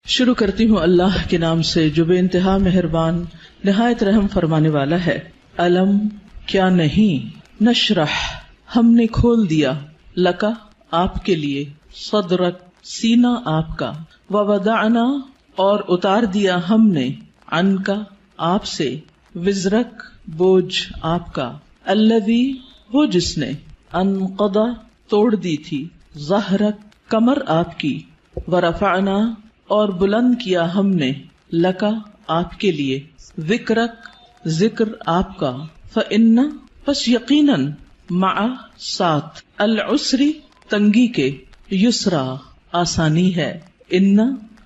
شروع کرتی ہوں اللہ کے نام سے جو بے انتہا مہربان نہایت رحم فرمانے والا ہے۔ علم کیا نہیں، نشرح ہم نے کھول دیا، لکا آپ کے لیے، صدرک سینہ آپ کا، ووضعنا اور اتار دیا ہم نے، عنکا آپ سے، وزرک بوجھ آپ کا، الذی وہ جس نے، انقضا توڑ دی تھی، ظہرک کمر آپ کی، ورفعنا اور بلند کیا ہم نے، لکا آپ کے لیے، ذکرک ذکر آپ کا، فإن پس یقیناً، مع ساتھ، العسری تنگی کے، یسرا آسانی ہے، ان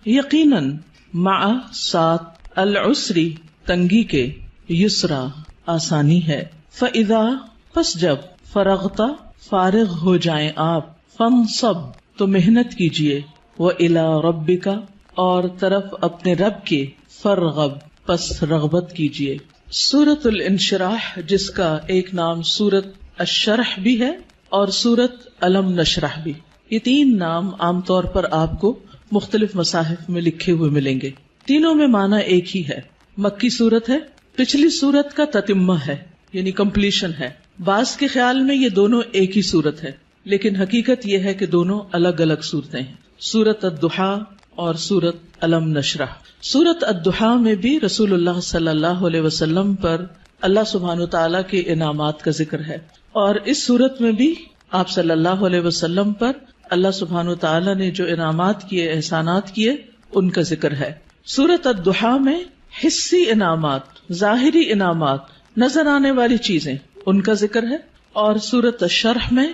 یقیناً، مع ساتھ، العسری تنگی کے، یسرا آسانی ہے، فإذا پس جب، فرغتا فارغ ہو جائیں آپ، فانصب تو محنت کیجئے، وإلی ربک اور طرف اپنے رب کے، فرغب پس رغبت کیجئے۔ سورۃ الانشراح جس کا ایک نام سورۃ الشرح بھی ہے اور سورۃ الم نشرح بھی، یہ تین نام عام طور پر آپ کو مختلف مصاحف میں لکھے ہوئے ملیں گے۔ تینوں میں معنی ایک ہی ہے، مکی سورت ہے، پچھلی سورت کا تتمہ ہے یعنی کمپلیشن ہے۔ بعض کے خیال میں یہ دونوں ایک ہی سورت ہے، لیکن حقیقت یہ ہے کہ دونوں الگ الگ صورتیں ہیں، سورۃ الضحیٰ اور سورۃ الم نشرح۔ سورۃ الضحیٰ میں بھی رسول اللہ صلی اللہ علیہ وسلم پر اللہ سبحانہ وتعالیٰ کے انعامات کا ذکر ہے، اور اس سورت میں بھی آپ صلی اللہ علیہ وسلم پر اللہ سبحانہ وتعالیٰ نے جو انعامات کیے، احسانات کیے، ان کا ذکر ہے۔ سورۃ الضحیٰ میں حسی انعامات، ظاہری انعامات، نظر آنے والی چیزیں، ان کا ذکر ہے، اور سورۃ الشرح میں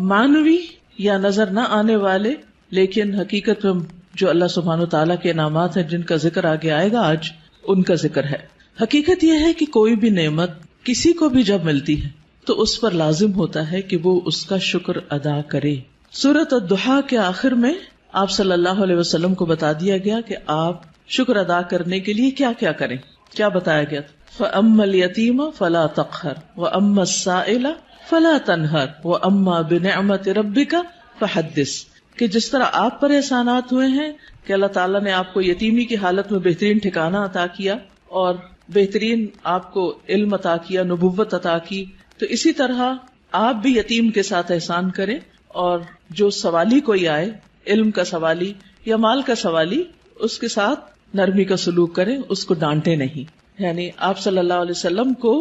معنوی یا نظر نہ آنے والے لیکن حقیقت میں جو اللہ سبحانہ وتعالیٰ کے انعامات ہیں جن کا ذکر آگے آئے گا آج، ان کا ذکر ہے۔ حقیقت یہ ہے کہ کوئی بھی نعمت کسی کو بھی جب ملتی ہے تو اس پر لازم ہوتا ہے کہ وہ اس کا شکر ادا کرے۔ سورۃ الضحیٰ کے آخر میں آپ صلی اللہ علیہ وسلم کو بتا دیا گیا کہ آپ شکر ادا کرنے کے لیے کیا کیا کریں۔ کیا بتایا گیا؟ فَأَمَّا الْيَتِيمَ فَلَا تَقْهَرْ وَأَمَّا السَّائِلَ فَلَا تَنْهَرْ وَأَمَّا بِنِعْمَةِ رَبِّكَ فَحَدِّثْ، کہ جس طرح آپ پر احسانات ہوئے ہیں کہ اللہ تعالیٰ نے آپ کو یتیمی کی حالت میں بہترین ٹھکانہ عطا کیا اور بہترین آپ کو علم عطا کیا، نبوت عطا کی، تو اسی طرح آپ بھی یتیم کے ساتھ احسان کریں، اور جو سوالی کوئی آئے، علم کا سوالی یا مال کا سوالی، اس کے ساتھ نرمی کا سلوک کریں، اس کو ڈانٹے نہیں۔ یعنی آپ صلی اللہ علیہ وسلم کو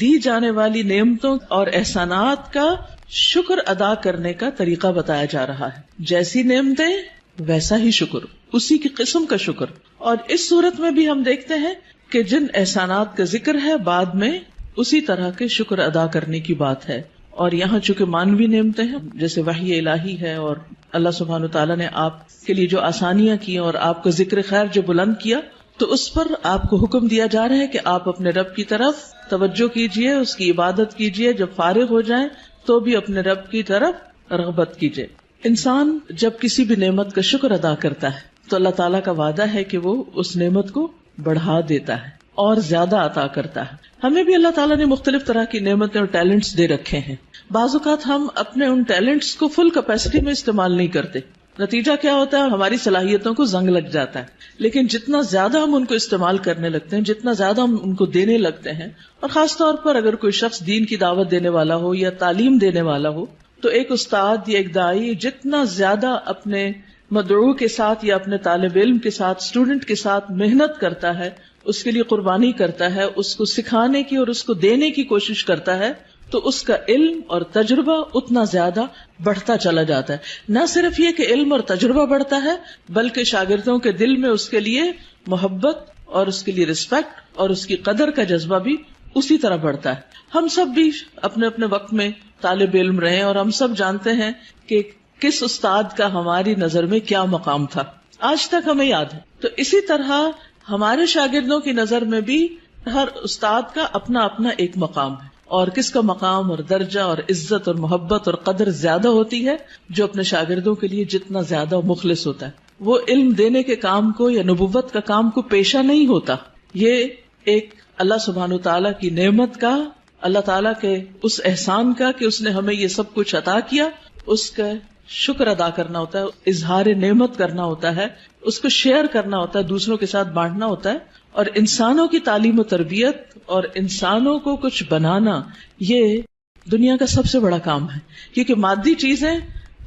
دی جانے والی نعمتوں اور احسانات کا شکر ادا کرنے کا طریقہ بتایا جا رہا ہے، جیسی نعمتیں ویسا ہی شکر، اسی کی قسم کا شکر۔ اور اس صورت میں بھی ہم دیکھتے ہیں کہ جن احسانات کا ذکر ہے بعد میں اسی طرح کے شکر ادا کرنے کی بات ہے، اور یہاں چونکہ مانوی نعمتیں ہیں جیسے وحی الہی ہے، اور اللہ سبحانہ وتعالیٰ نے آپ کے لیے جو آسانیاں کی اور آپ کا ذکر خیر جو بلند کیا، تو اس پر آپ کو حکم دیا جا رہا ہے کہ آپ اپنے رب کی طرف توجہ کیجئے، اس کی عبادت کیجئے، جب فارغ ہو جائیں تو بھی اپنے رب کی طرف رغبت کیجئے۔ انسان جب کسی بھی نعمت کا شکر ادا کرتا ہے تو اللہ تعالیٰ کا وعدہ ہے کہ وہ اس نعمت کو بڑھا دیتا ہے اور زیادہ عطا کرتا ہے۔ ہمیں بھی اللہ تعالیٰ نے مختلف طرح کی نعمتیں اور ٹیلنٹس دے رکھے ہیں، بعض اوقات ہم اپنے ان ٹیلنٹس کو فل کیپیسٹی میں استعمال نہیں کرتے، نتیجہ کیا ہوتا ہے؟ ہماری صلاحیتوں کو زنگ لگ جاتا ہے۔ لیکن جتنا زیادہ ہم ان کو استعمال کرنے لگتے ہیں، جتنا زیادہ ہم ان کو دینے لگتے ہیں، اور خاص طور پر اگر کوئی شخص دین کی دعوت دینے والا ہو یا تعلیم دینے والا ہو، تو ایک استاد یا ایک داعی جتنا زیادہ اپنے مدعو کے ساتھ یا اپنے طالب علم کے ساتھ، اسٹوڈنٹ کے ساتھ محنت کرتا ہے، اس کے لیے قربانی کرتا ہے، اس کو سکھانے کی اور اس کو دینے کی کوشش کرتا ہے، تو اس کا علم اور تجربہ اتنا زیادہ بڑھتا چلا جاتا ہے۔ نہ صرف یہ کہ علم اور تجربہ بڑھتا ہے، بلکہ شاگردوں کے دل میں اس کے لیے محبت اور اس کے لیے رسپیکٹ اور اس کی قدر کا جذبہ بھی اسی طرح بڑھتا ہے۔ ہم سب بھی اپنے اپنے وقت میں طالب علم رہے اور ہم سب جانتے ہیں کہ کس استاد کا ہماری نظر میں کیا مقام تھا، آج تک ہمیں یاد ہے۔ تو اسی طرح ہمارے شاگردوں کی نظر میں بھی ہر استاد کا اپنا اپنا ایک مقام ہے، اور کس کا مقام اور درجہ اور عزت اور محبت اور قدر زیادہ ہوتی ہے؟ جو اپنے شاگردوں کے لیے جتنا زیادہ مخلص ہوتا ہے، وہ علم دینے کے کام کو یا نبوت کا کام کو پیشہ نہیں ہوتا۔ یہ ایک اللہ سبحانہ تعالیٰ کی نعمت کا، اللہ تعالیٰ کے اس احسان کا کہ اس نے ہمیں یہ سب کچھ عطا کیا، اس کا شکر ادا کرنا ہوتا ہے, اظہار نعمت کرنا ہوتا ہے, اس کو شیئر کرنا ہوتا ہے, دوسروں کے ساتھ بانٹنا ہوتا ہے. اور انسانوں کی تعلیم و تربیت اور انسانوں کو کچھ بنانا یہ دنیا کا سب سے بڑا کام ہے. کیونکہ مادی چیزیں,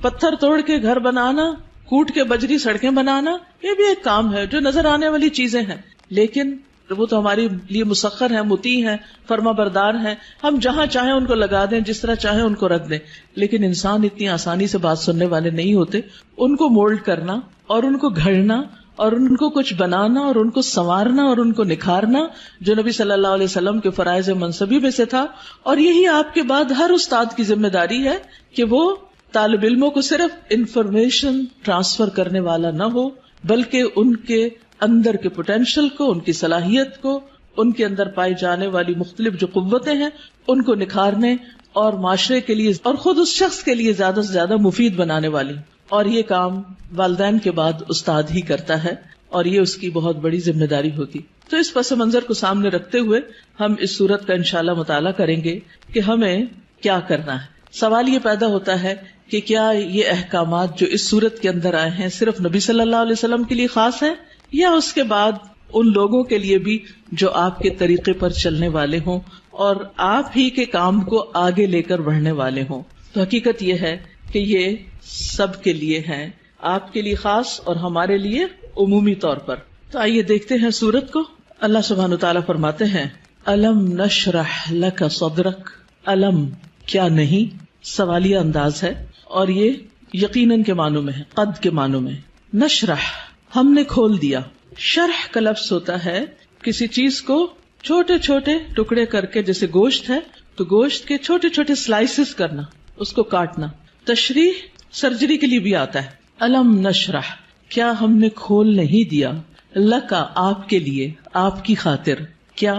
پتھر توڑ کے گھر بنانا, کوٹ کے بجری سڑکیں بنانا, یہ بھی ایک کام ہے جو نظر آنے والی چیزیں ہیں, لیکن وہ تو ہمارے لیے مسخر ہیں, مطیع ہیں, فرما بردار ہیں. ہم جہاں چاہیں ان کو لگا دیں, جس طرح چاہیں ان کو رکھ دیں. لیکن انسان اتنی آسانی سے بات سننے والے نہیں ہوتے. ان کو مولڈ کرنا اور ان کو گھڑنا اور ان کو کچھ بنانا اور ان کو سنوارنا اور ان کو نکھارنا, جو نبی صلی اللہ علیہ وسلم کے فرائض منصبی میں سے تھا. اور یہی آپ کے بعد ہر استاد کی ذمہ داری ہے کہ وہ طالب علموں کو صرف انفارمیشن ٹرانسفر کرنے والا نہ ہو, بلکہ ان کے اندر کے پوٹینشل کو, ان کی صلاحیت کو, ان کے اندر پائی جانے والی مختلف جو قوتیں ہیں ان کو نکھارنے اور معاشرے کے لیے اور خود اس شخص کے لیے زیادہ سے زیادہ مفید بنانے والی. اور یہ کام والدین کے بعد استاد ہی کرتا ہے, اور یہ اس کی بہت بڑی ذمہ داری ہوتی. تو اس پس منظر کو سامنے رکھتے ہوئے ہم اس سورت کا انشاءاللہ مطالعہ کریں گے کہ ہمیں کیا کرنا ہے. سوال یہ پیدا ہوتا ہے کہ کیا یہ احکامات جو اس سورت کے اندر آئے ہیں صرف نبی صلی اللہ علیہ وسلم کے لیے خاص ہیں, یا اس کے بعد ان لوگوں کے لیے بھی جو آپ کے طریقے پر چلنے والے ہوں اور آپ ہی کے کام کو آگے لے کر بڑھنے والے ہوں. تو حقیقت یہ ہے کہ یہ سب کے لیے ہیں, آپ کے لیے خاص اور ہمارے لیے عمومی طور پر. تو آئیے دیکھتے ہیں سورت کو. اللہ سبحانہ وتعالیٰ فرماتے ہیں الم نشرح لک صدرک. الم کیا نہیں, سوالیہ انداز ہے اور یہ یقیناً کے معنوں میں ہے, قد کے معنوں میں. نشرح ہم نے کھول دیا. شرح کا لفظ ہوتا ہے کسی چیز کو چھوٹے چھوٹے ٹکڑے کر کے, جیسے گوشت ہے تو گوشت کے چھوٹے چھوٹے سلائسز کرنا, اس کو کاٹنا. تشریح سرجری کے لیے بھی آتا ہے. الم نشرح کیا ہم نے کھول نہیں دیا, لکا آپ کے لیے, آپ کی خاطر, کیا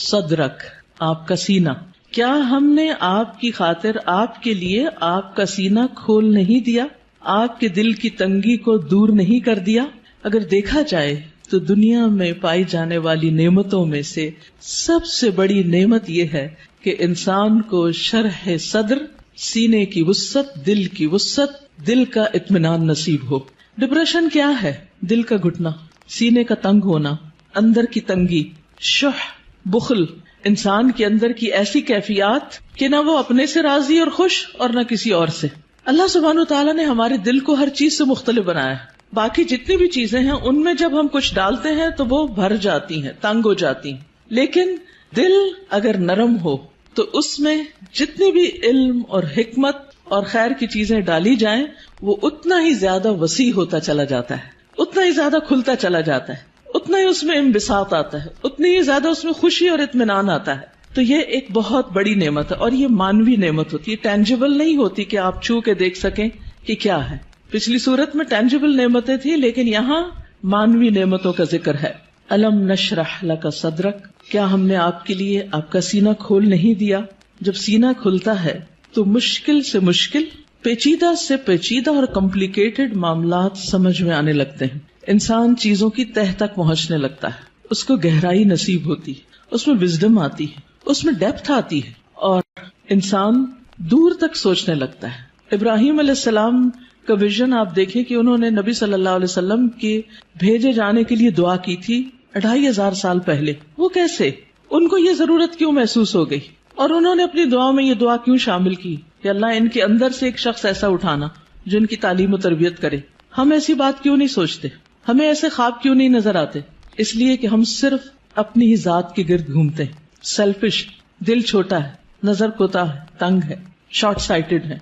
صدرک آپ کا سینہ, کیا ہم نے آپ کی خاطر, آپ کے لیے آپ کا سینہ کھول نہیں دیا, آپ کے دل کی تنگی کو دور نہیں کر دیا. اگر دیکھا جائے تو دنیا میں پائی جانے والی نعمتوں میں سے سب سے بڑی نعمت یہ ہے کہ انسان کو شرح صدر, سینے کی وسعت, دل کی وسعت, دل کا اطمینان نصیب ہو. ڈپریشن کیا ہے؟ دل کا گھٹنا, سینے کا تنگ ہونا, اندر کی تنگی, شح, بخل, انسان کے اندر کی ایسی کیفیات کہ نہ وہ اپنے سے راضی اور خوش اور نہ کسی اور سے. اللہ سبحانہ وتعالیٰ نے ہمارے دل کو ہر چیز سے مختلف بنایا ہے. باقی جتنی بھی چیزیں ہیں ان میں جب ہم کچھ ڈالتے ہیں تو وہ بھر جاتی ہیں, تنگ ہو جاتی ہیں. لیکن دل اگر نرم ہو تو اس میں جتنی بھی علم اور حکمت اور خیر کی چیزیں ڈالی جائیں وہ اتنا ہی زیادہ وسیع ہوتا چلا جاتا ہے, اتنا ہی زیادہ کھلتا چلا جاتا ہے, اتنا ہی اس میں انبساط آتا ہے, اتنی ہی زیادہ اس میں خوشی اور اطمینان آتا ہے. تو یہ ایک بہت بڑی نعمت ہے, اور یہ مانوی نعمت ہوتی ہے, ٹینجیبل نہیں ہوتی کہ آپ چھو کے دیکھ سکیں کہ کیا ہے. پچھلی صورت میں ٹینجیبل نعمتیں تھیں, لیکن یہاں مانوی نعمتوں کا ذکر ہے. الم نشرح لک صدرک, کیا ہم نے آپ کے لیے آپ کا سینہ کھول نہیں دیا. جب سینہ کھلتا ہے تو مشکل سے مشکل, پیچیدہ سے پیچیدہ اور کمپلیکیٹڈ معاملات سمجھ میں آنے لگتے ہیں. انسان چیزوں کی تہ تک پہنچنے لگتا ہے, اس کو گہرائی نصیب ہوتی, اس میں وزڈم آتی ہے, اس میں ڈیپتھ آتی ہے, اور انسان دور تک سوچنے لگتا ہے. ابراہیم علیہ السلام کا ویژن آپ دیکھیں کہ انہوں نے نبی صلی اللہ علیہ وسلم کے بھیجے جانے کے لیے دعا کی تھی 2500 سال پہلے. وہ کیسے, ان کو یہ ضرورت کیوں محسوس ہو گئی, اور انہوں نے اپنی دعا میں یہ دعا کیوں شامل کی کہ اللہ ان کے اندر سے ایک شخص ایسا اٹھانا جو ان کی تعلیم و تربیت کرے. ہم ایسی بات کیوں نہیں سوچتے, ہمیں ایسے خواب کیوں نہیں نظر آتے؟ اس لیے کہ ہم صرف اپنی ہی ذات کے گرد گھومتے ہیں. سیلفش, دل چھوٹا ہے, نظر کوتا ہے, تنگ ہے, شارٹ سائٹڈ ہے,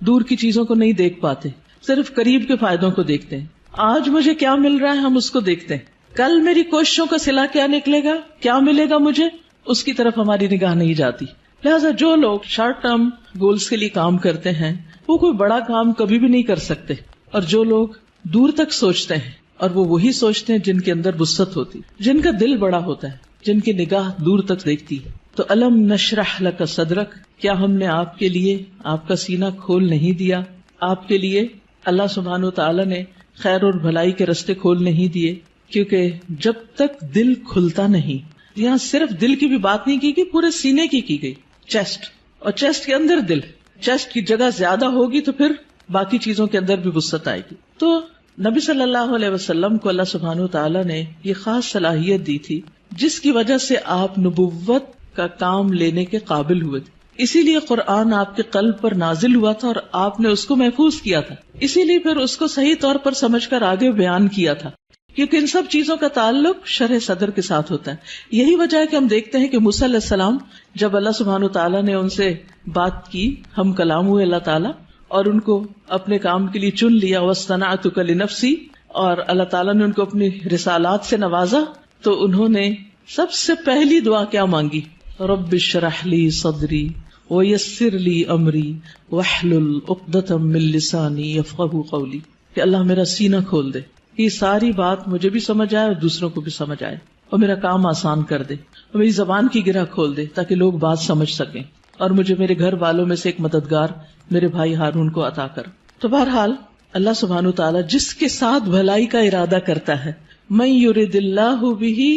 دور کی چیزوں کو نہیں دیکھ پاتے, صرف قریب کے فائدوں کو دیکھتے ہیں. آج مجھے کیا مل رہا ہے ہم اس کو دیکھتے ہیں, کل میری کوششوں کا صلہ کیا نکلے گا, کیا ملے گا مجھے, اس کی طرف ہماری نگاہ نہیں جاتی. لہٰذا جو لوگ شارٹ ٹرم گولز کے لیے کام کرتے ہیں وہ کوئی بڑا کام کبھی بھی نہیں کر سکتے, اور جو لوگ دور تک سوچتے ہیں, اور وہ وہی سوچتے ہیں جن کے اندر وسعت ہوتی, جن کا دل بڑا ہوتا ہے, جن کی نگاہ دور تک دیکھتی ہے. تو الم نشرح لک صدرک, کیا ہم نے آپ کے لیے آپ کا سینہ کھول نہیں دیا. آپ کے لیے اللہ سبحانہ و تعالیٰ نے خیر اور بھلائی کے رستے کھول نہیں دیے, کیونکہ جب تک دل کھلتا نہیں, یہاں صرف دل کی بھی بات نہیں کی گئی, پورے سینے کی گئی, چیسٹ, اور چیسٹ کے اندر دل. چیسٹ کی جگہ زیادہ ہوگی تو پھر باقی چیزوں کے اندر بھی وسعت آئے گی. تو نبی صلی اللہ علیہ وسلم کو اللہ سبحانہ وتعالی نے یہ خاص صلاحیت دی تھی جس کی وجہ سے آپ نبوت کا کام لینے کے قابل ہوئے تھے. اسی لیے قرآن آپ کے قلب پر نازل ہوا تھا اور آپ نے اس کو محفوظ کیا تھا. اسی لیے پھر اس کو صحیح طور پر سمجھ کر آگے بیان کیا تھا، کیونکہ ان سب چیزوں کا تعلق شرح صدر کے ساتھ ہوتا ہے. یہی وجہ ہے کہ ہم دیکھتے ہیں کہ موسیٰ علیہ السلام جب اللہ سبحانہ تعالیٰ نے ان سے بات کی، ہم کلام ہوئے اللہ تعالیٰ، اور ان کو اپنے کام کے لیے چن لیا، وَاصْطَنَعْتُكَ لِنَفْسِي، اور اللہ تعالیٰ نے ان کو اپنی رسالات سے نوازا، تو انہوں نے سب سے پہلی دعا کیا مانگی؟ رب اشرح لی صدری ویسر لی امری واحلل عقدۃ من لسانی یفقہوا قولی، کہ اللہ میرا سینہ کھول دے، یہ ساری بات مجھے بھی سمجھ آئے اور دوسروں کو بھی سمجھ آئے، اور میرا کام آسان کر دے، اور میری زبان کی گرہ کھول دے تاکہ لوگ بات سمجھ سکیں، اور مجھے میرے گھر والوں میں سے ایک مددگار میرے بھائی ہارون کو عطا کر. تو بہرحال اللہ سبحانہ تعالیٰ جس کے ساتھ بھلائی کا ارادہ کرتا ہے، من یرد اللہ بہ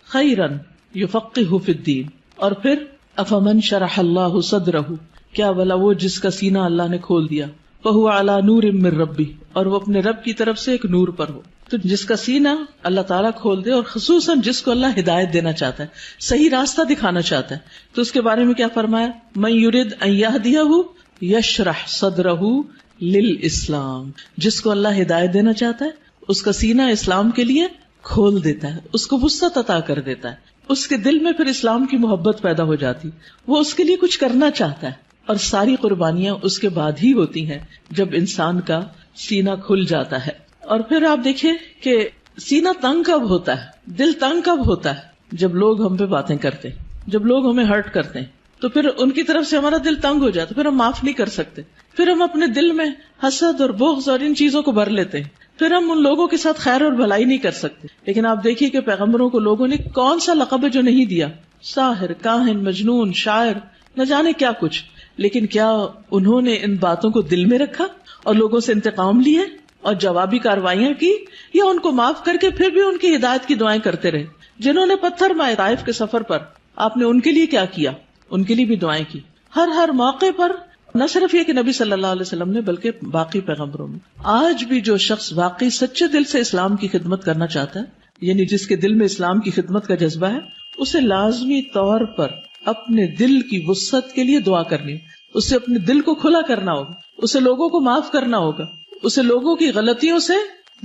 خیرا یفقہہ فی الدین، اور پھر افمن شرح اللہ صدرہ، کیا بھلا وہ جس کا سینہ اللہ نے کھول دیا، فہو علی نور من ربہ، اور وہ اپنے رب کی طرف سے ایک نور پر ہو. تو جس کا سینہ اللہ تعالیٰ کھول دے، اور خصوصاً جس کو اللہ ہدایت دینا چاہتا ہے، صحیح راستہ دکھانا چاہتا ہے، تو اس کے بارے میں کیا فرمایا؟ من یرد ان یہدیہ یشرح صدرہ للاسلام، جس کو اللہ ہدایت دینا چاہتا ہے اس کا سینہ اسلام کے لیے کھول دیتا ہے، اس کو وسعت عطا کر دیتا ہے، اس کے دل میں پھر اسلام کی محبت پیدا ہو جاتی، وہ اس کے لیے کچھ کرنا چاہتا ہے. اور ساری قربانیاں اس کے بعد ہی ہوتی ہیں جب انسان کا سینہ کھل جاتا ہے. اور پھر آپ دیکھیں کہ سینہ تنگ کب ہوتا ہے، دل تنگ کب ہوتا ہے؟ جب لوگ ہم پہ باتیں کرتے، جب لوگ ہمیں ہرٹ کرتے ہیں، تو پھر ان کی طرف سے ہمارا دل تنگ ہو جاتا، پھر ہم معاف نہیں کر سکتے، پھر ہم اپنے دل میں حسد اور بغض اور ان چیزوں کو بھر لیتے ہیں، پھر ہم ان لوگوں کے ساتھ خیر اور بھلائی نہیں کر سکتے. لیکن آپ دیکھیے کہ پیغمبروں کو لوگوں نے کون سا لقب ہے جو نہیں دیا، ساحر، کاہن، مجنون، شاعر، نہ جانے کیا کچھ. لیکن کیا انہوں نے ان باتوں کو دل میں رکھا اور لوگوں سے انتقام لیے اور جوابی کارروائیاں کی، یا ان کو معاف کر کے پھر بھی ان کی ہدایت کی دعائیں کرتے رہے؟ جنہوں نے پتھر مارے طائف کے سفر پر، آپ نے ان کے لیے کیا کیا؟ ان کے لیے بھی دعائیں کی. ہر موقع پر، نہ صرف یہ کہ نبی صلی اللہ علیہ وسلم نے، بلکہ باقی پیغمبروں میں. آج بھی جو شخص واقعی سچے دل سے اسلام کی خدمت کرنا چاہتا ہے، یعنی جس کے دل میں اسلام کی خدمت کا جذبہ ہے، اسے لازمی طور پر اپنے دل کی وسعت کے لیے دعا کرنی، اسے اپنے دل کو کھلا کرنا ہوگا، اسے لوگوں کو معاف کرنا ہوگا، اسے لوگوں کی غلطیوں سے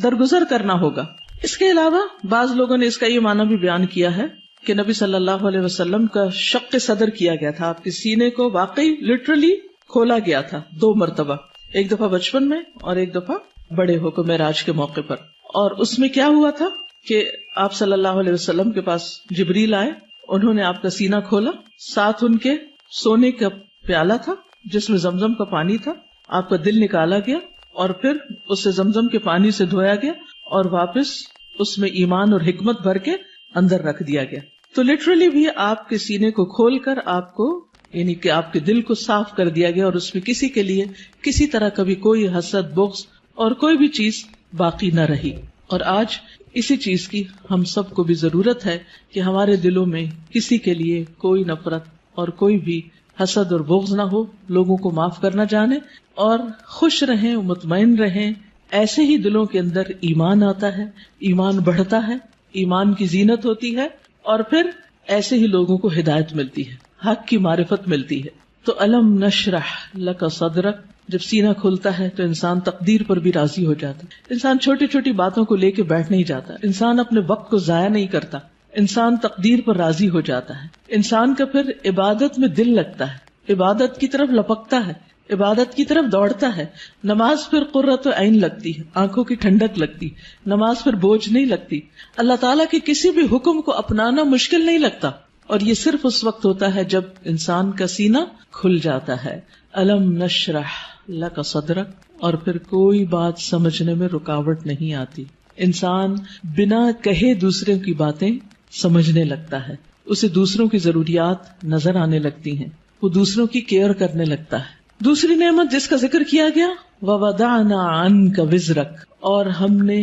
درگزر کرنا ہوگا. اس کے علاوہ بعض لوگوں نے اس کا یہ معنی بھی بیان کیا ہے کہ نبی صلی اللہ علیہ وسلم کا شق صدر کیا گیا تھا، آپ کے سینے کو واقعی لٹرلی کھولا گیا تھا 2 مرتبہ، ایک دفعہ بچپن میں اور ایک دفعہ بڑے ہو کر معراج کے موقع پر. اور اس میں کیا ہوا تھا کہ آپ صلی اللہ علیہ وسلم کے پاس جبریل آئے، انہوں نے آپ کا سینہ کھولا، ساتھ ان کے سونے کا پیالہ تھا جس میں زمزم کا پانی تھا، آپ کا دل نکالا گیا اور پھر اسے زمزم کے پانی سے دھویا گیا اور واپس اس میں ایمان اور حکمت بھر کے اندر رکھ دیا گیا. تو لٹرلی بھی آپ کے سینے کو کھول کر آپ کو، یعنی کہ آپ کے دل کو صاف کر دیا گیا، اور اس میں کسی کے لیے کسی طرح کبھی کوئی حسد، بغض اور کوئی بھی چیز باقی نہ رہی. اور آج اسی چیز کی ہم سب کو بھی ضرورت ہے کہ ہمارے دلوں میں کسی کے لیے کوئی نفرت اور کوئی بھی حسد اور بغض نہ ہو، لوگوں کو معاف کرنا جانے اور خوش رہیں، مطمئن رہیں. ایسے ہی دلوں کے اندر ایمان آتا ہے، ایمان بڑھتا ہے، ایمان کی زینت ہوتی ہے، اور پھر ایسے ہی لوگوں کو ہدایت ملتی ہے، حق کی معرفت ملتی ہے. تو الم نشرح لک صدرک، جب سینہ کھلتا ہے تو انسان تقدیر پر بھی راضی ہو جاتا ہے. انسان چھوٹی چھوٹی باتوں کو لے کے بیٹھ نہیں جاتا، انسان اپنے وقت کو ضائع نہیں کرتا، انسان تقدیر پر راضی ہو جاتا ہے. انسان کا پھر عبادت میں دل لگتا ہے، عبادت کی طرف لپکتا ہے، عبادت کی طرف دوڑتا ہے. نماز پھر قرۃ عین لگتی ہے، آنکھوں کی ٹھنڈک لگتی، نماز پھر بوجھ نہیں لگتی. اللہ تعالیٰ کے کسی بھی حکم کو اپنانا مشکل نہیں لگتا، اور یہ صرف اس وقت ہوتا ہے جب انسان کا سینہ کھل جاتا ہے. الم نشرح لک صدرک، اور پھر کوئی بات سمجھنے میں رکاوٹ نہیں آتی. انسان بنا کہے دوسروں کی باتیں سمجھنے لگتا ہے، اسے دوسروں کی ضروریات نظر آنے لگتی ہیں، وہ دوسروں کی کیئر کرنے لگتا ہے. دوسری نعمت جس کا ذکر کیا گیا، وَوَضَعْنَا عَنْكَ وِزْرَكَ، اور ہم نے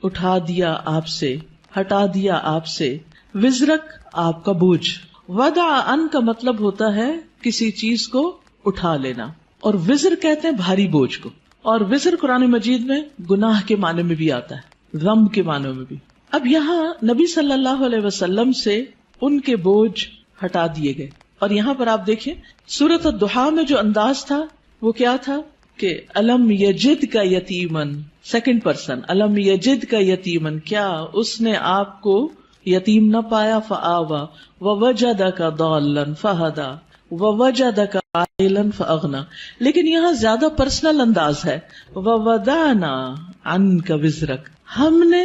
اٹھا دیا آپ سے، ہٹا دیا آپ سے، وزرک آپ کا بوجھ. وضع عن کا مطلب ہوتا ہے کسی چیز کو اٹھا لینا، اور وزر کہتے ہیں بھاری بوجھ کو. اور وزر قرآن مجید میں گناہ کے معنی میں بھی آتا ہے، ذنب کے معنی میں بھی. اب یہاں نبی صلی اللہ علیہ وسلم سے ان کے بوجھ ہٹا دیے گئے. اور یہاں پر آپ دیکھیں سورۃ الضحیٰ میں جو انداز تھا وہ کیا تھا کہ الم یجد کا یتیمن، سیکنڈ پرسن، الم یجد کا یتیمن، کیا اس نے آپ کو یتیم نہ پایا، فآوا ووجدک ضالا فہدی ووجدک عائلا فاغنی. لیکن یہاں زیادہ پرسنل انداز ہے، ووضعنا عنک وزرک، ہم نے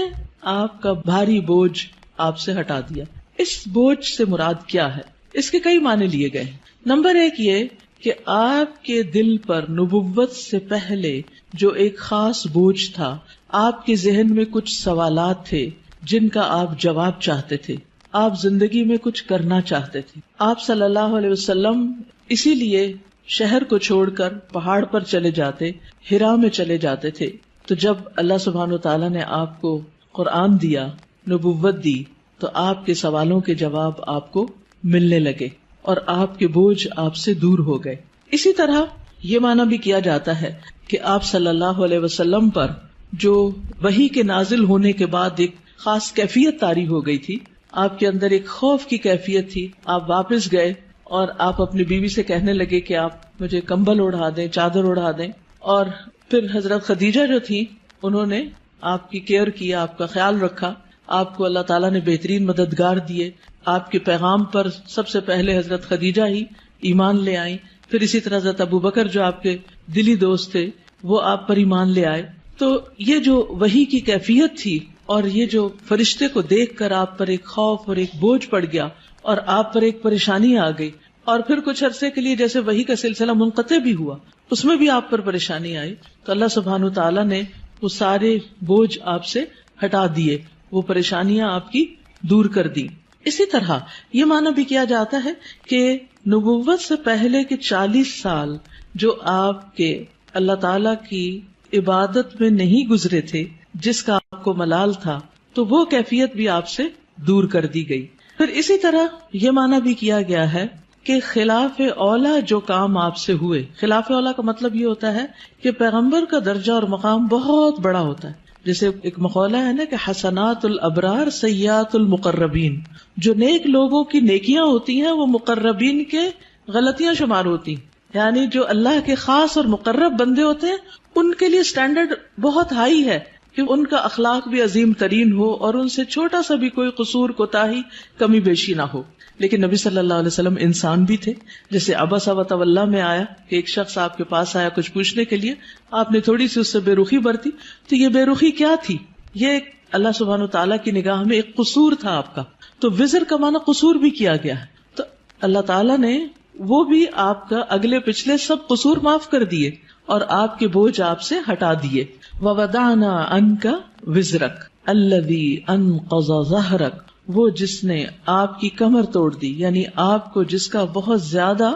آپ کا بھاری بوجھ آپ سے ہٹا دیا. اس بوجھ سے مراد کیا ہے؟ اس کے کئی معنی لیے گئے. نمبر ایک یہ کہ آپ کے دل پر نبوت سے پہلے جو ایک خاص بوجھ تھا، آپ کے ذہن میں کچھ سوالات تھے جن کا آپ جواب چاہتے تھے، آپ زندگی میں کچھ کرنا چاہتے تھے. آپ صلی اللہ علیہ وسلم اسی لیے شہر کو چھوڑ کر پہاڑ پر چلے جاتے، ہرا میں چلے جاتے تھے. تو جب اللہ سبحانہ وتعالیٰ نے آپ کو قرآن دیا، نبوت دی، تو آپ کے سوالوں کے جواب آپ کو ملنے لگے اور آپ کے بوجھ آپ سے دور ہو گئے. اسی طرح یہ معنی بھی کیا جاتا ہے کہ آپ صلی اللہ علیہ وسلم پر جو وحی کے نازل ہونے کے بعد ایک خاص کیفیت طاری ہو گئی تھی، آپ کے اندر ایک خوف کی کیفیت تھی. آپ واپس گئے اور آپ اپنی بیوی سے کہنے لگے کہ آپ مجھے کمبل اڑا دیں، چادر اڑا دیں. اور پھر حضرت خدیجہ جو تھی انہوں نے آپ کی کیئر کیا، آپ کا خیال رکھا. آپ کو اللہ تعالیٰ نے بہترین مددگار دیے. آپ کے پیغام پر سب سے پہلے حضرت خدیجہ ہی ایمان لے آئیں. پھر اسی طرح حضرت ابو بکر جو آپ کے دلی دوست تھے وہ آپ پر ایمان لے آئے. تو یہ جو وحی کی کیفیت تھی اور یہ جو فرشتے کو دیکھ کر آپ پر ایک خوف اور ایک بوجھ پڑ گیا اور آپ پر ایک پریشانی آ گئی، اور پھر کچھ عرصے کے لیے جیسے وحی کا سلسلہ منقطع بھی ہوا، اس میں بھی آپ پر پریشانی آئی. تو اللہ سبحانہ تعالیٰ نے وہ سارے بوجھ آپ سے ہٹا دیے، وہ پریشانیاں آپ کی دور کر دی. اسی طرح یہ معنی بھی کیا جاتا ہے کہ نبوت سے پہلے کے 40 سال جو آپ کے اللہ تعالی کی عبادت میں نہیں گزرے تھے، جس کا آپ کو ملال تھا، تو وہ کیفیت بھی آپ سے دور کر دی گئی. پھر اسی طرح یہ معنی بھی کیا گیا ہے کہ خلاف اولا جو کام آپ سے ہوئے، خلاف اولا کا مطلب یہ ہوتا ہے کہ پیغمبر کا درجہ اور مقام بہت بڑا ہوتا ہے. جیسے ایک مقولہ ہے نا کہ حسنات الابرار سیئات المقربین، جو نیک لوگوں کی نیکیاں ہوتی ہیں وہ مقربین کے غلطیاں شمار ہوتی ہیں. یعنی جو اللہ کے خاص اور مقرب بندے ہوتے ہیں ان کے لیے سٹینڈرڈ بہت ہائی ہے کہ ان کا اخلاق بھی عظیم ترین ہو اور ان سے چھوٹا سا بھی کوئی قصور، کوتاہی، کمی بیشی نہ ہو. لیکن نبی صلی اللہ علیہ وسلم انسان بھی تھے. جیسے عبس وتولی میں آیا کہ ایک شخص آپ کے پاس آیا کچھ پوچھنے کے لیے، آپ نے تھوڑی سی اس سے بے رخی برتی. تو یہ بے رخی کیا تھی؟ یہ اللہ سبحانہ تعالیٰ کی نگاہ میں ایک قصور تھا آپ کا. تو وزر کا معنی قصور بھی کیا گیا ہے. تو اللہ تعالیٰ نے وہ بھی آپ کا اگلے پچھلے سب قصور معاف کر دیے اور آپ کے بوجھ آپ سے ہٹا دیے. وَوَضَعْنَا عَنْكَ وِزْرَكَ الَّذِي أَنْقَضَ ظَهْرَكَ، وہ جس نے آپ کی کمر توڑ دی، یعنی آپ کو جس کا بہت زیادہ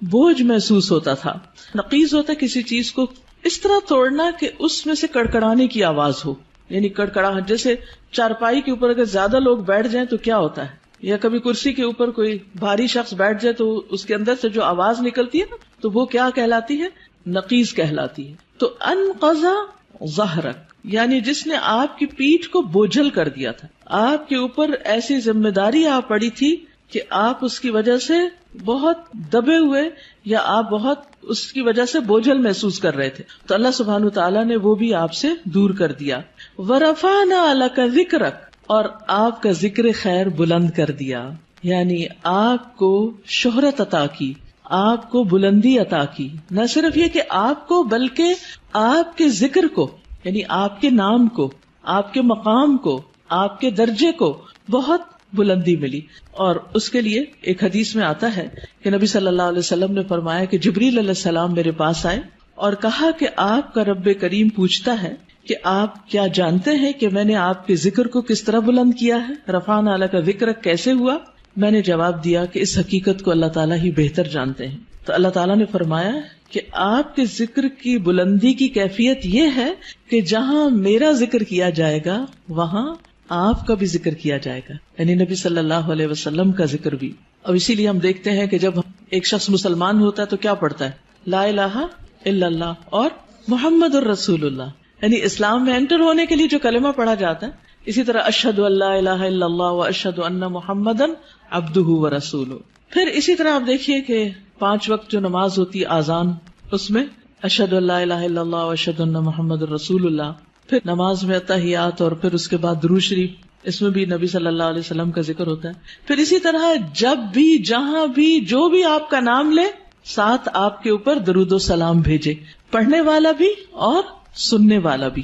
بوجھ محسوس ہوتا تھا. نقیض ہوتا ہے کسی چیز کو اس طرح توڑنا کہ اس میں سے کڑکڑانے کی آواز ہو، یعنی کڑکڑاہٹ. جیسے چارپائی کے اوپر اگر زیادہ لوگ بیٹھ جائیں تو کیا ہوتا ہے، یا کبھی کرسی کے اوپر کوئی بھاری شخص بیٹھ جائے تو اس کے اندر سے جو آواز نکلتی ہے نا، تو وہ کیا کہلاتی ہے؟ نقیض کہلاتی ہے. تو انقض ظہرک یعنی جس نے آپ کی پیٹھ کو بوجھل کر دیا تھا، آپ کے اوپر ایسی ذمہ داری آ پڑی تھی کہ آپ اس کی وجہ سے بہت دبے ہوئے یا آپ بہت اس کی وجہ سے بوجھل محسوس کر رہے تھے. تو اللہ سبحانہ تعالیٰ نے وہ بھی آپ سے دور کر دیا. وَرَفَعْنَا لَكَ ذِكْرَكَ، اور آپ کا ذکر خیر بلند کر دیا، یعنی آپ کو شہرت عطا کی، آپ کو بلندی عطا کی. نہ صرف یہ کہ آپ کو، بلکہ آپ کے ذکر کو، یعنی آپ کے نام کو، آپ کے مقام کو، آپ کے درجے کو بہت بلندی ملی. اور اس کے لیے ایک حدیث میں آتا ہے کہ نبی صلی اللہ علیہ وسلم نے فرمایا کہ جبریل علیہ السلام میرے پاس آئے اور کہا کہ آپ کا رب کریم پوچھتا ہے کہ آپ کیا جانتے ہیں کہ میں نے آپ کے ذکر کو کس طرح بلند کیا ہے؟ رفعنا لک ذکرک کیسے ہوا؟ میں نے جواب دیا کہ اس حقیقت کو اللہ تعالیٰ ہی بہتر جانتے ہیں. تو اللہ تعالیٰ نے فرمایا کہ آپ کے ذکر کی بلندی کی کیفیت یہ ہے کہ جہاں میرا ذکر کیا جائے گا وہاں آپ کا بھی ذکر کیا جائے گا، یعنی نبی صلی اللہ علیہ وسلم کا ذکر بھی. اور اسی لیے ہم دیکھتے ہیں کہ جب ایک شخص مسلمان ہوتا ہے تو کیا پڑھتا ہے؟ لا الہ الا اللہ اور محمد الرسول اللہ، یعنی اسلام میں انٹر ہونے کے لیے جو کلمہ پڑھا جاتا ہے. اسی طرح اشہد ان لا الہ الا اللہ و اشہد ان محمدن عبدہ و رسولہ. پھر اسی طرح آپ دیکھیے کہ 5 وقت جو نماز ہوتی ہے آذان، اس میں اشہد ان لا الہ الا اللہ و اشہد ان محمد الرسول اللہ. پھر نماز میں اتحیات اور پھر اس کے بعد درود شریف، اس میں بھی نبی صلی اللہ علیہ وسلم کا ذکر ہوتا ہے. پھر اسی طرح جب بھی جہاں بھی جو بھی آپ کا نام لے ساتھ آپ کے اوپر درود و سلام بھیجے، پڑھنے والا بھی اور سننے والا بھی.